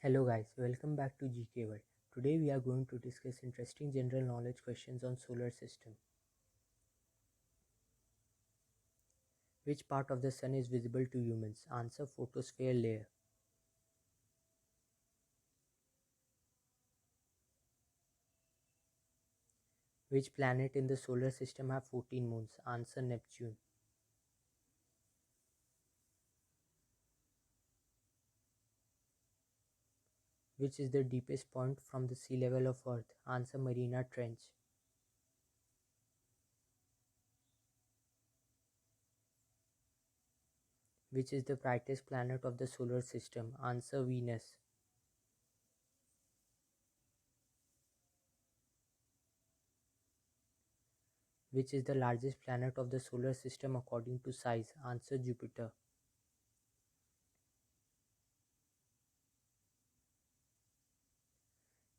Hello guys, welcome back to GK World. Today we are going to discuss interesting general knowledge questions on solar system. Which part of the sun is visible to humans? Answer: photosphere layer. Which planet in the solar system have 14 moons? Answer: Neptune. Which is the deepest point from the sea level of Earth? Answer: Mariana Trench. Which is the brightest planet of the solar system? Answer: Venus. Which is the largest planet of the solar system according to size? Answer: Jupiter.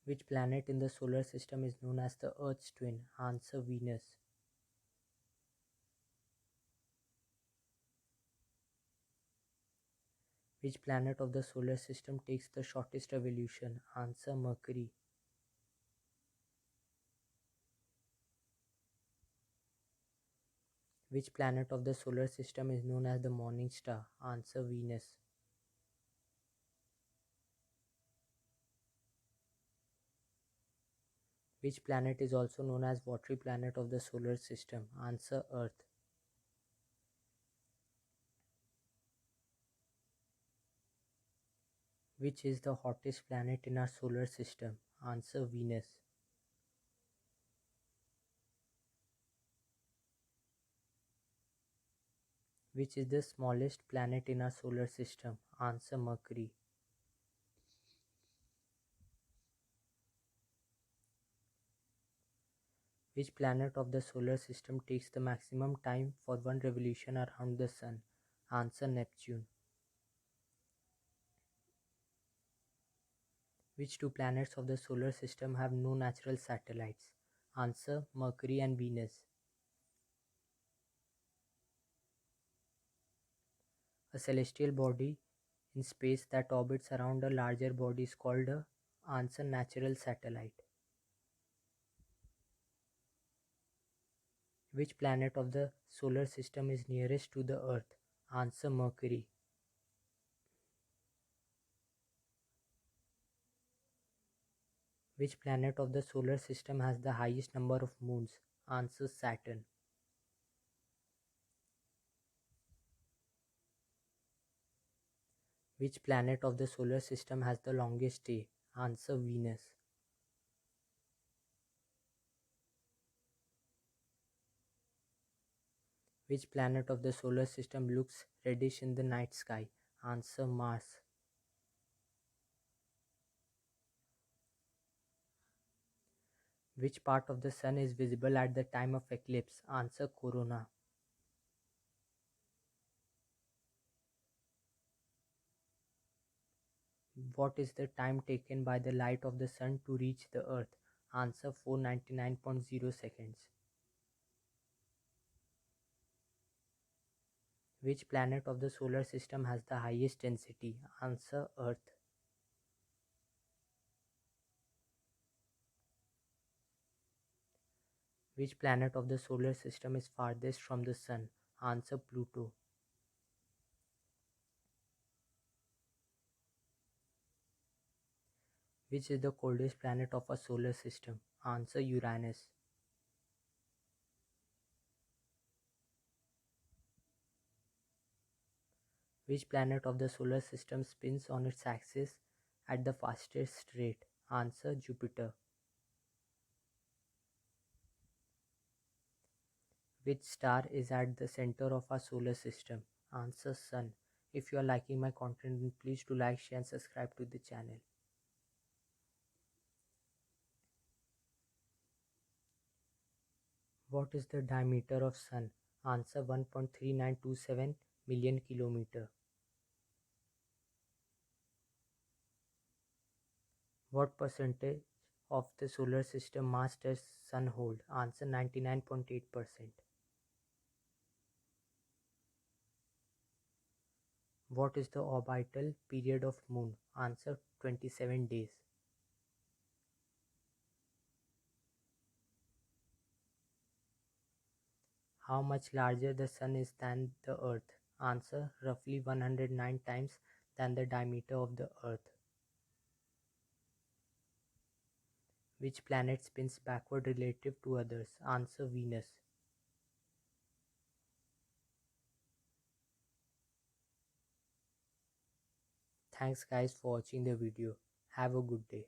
Which planet in the solar system is known as the Earth's twin? Answer: Venus. Which planet of the solar system takes the shortest revolution? Answer: Mercury. Which planet of the solar system is known as the morning star? Answer: Venus. Which planet is also known as watery planet of the solar system? Answer: Earth. Which is the hottest planet in our solar system? Answer: Venus. Which is the smallest planet in our solar system? Answer: Mercury. Which planet of the solar system takes the maximum time for one revolution around the sun? Answer: Neptune. Which two planets of the solar system have no natural satellites? Answer: Mercury and Venus. A celestial body in space that orbits around a larger body is called a answer: natural satellite. Which planet of the solar system is nearest to the Earth? Answer: Mercury. Which planet of the solar system has the highest number of moons? Answer: Saturn. Which planet of the solar system has the longest day? Answer: Venus. Which planet of the solar system looks reddish in the night sky? Answer: Mars. Which part of the sun is visible at the time of eclipse? Answer: Corona. What is the time taken by the light of the sun to reach the earth? Answer: 499.0 seconds. Which planet of the solar system has the highest density? Answer: Earth. Which planet of the solar system is farthest from the sun? Answer: Pluto. Which is the coldest planet of our solar system? Answer: Uranus. Which planet of the solar system spins on its axis at the fastest rate? Answer: Jupiter. Which star is at the center of our solar system? Answer: Sun. If you are liking my content, then please do like, share and subscribe to the channel. What is the diameter of Sun? Answer: 1.3927 million kilometer. What percentage of the solar system mass does Sun hold? Answer: 99.8%. What is the orbital period of Moon? Answer 27 days. How much larger the Sun is than the Earth? Answer roughly 109 times than the diameter of the Earth. Which planet spins backward relative to others? Answer Venus. Thanks guys for watching the video. Have a good day.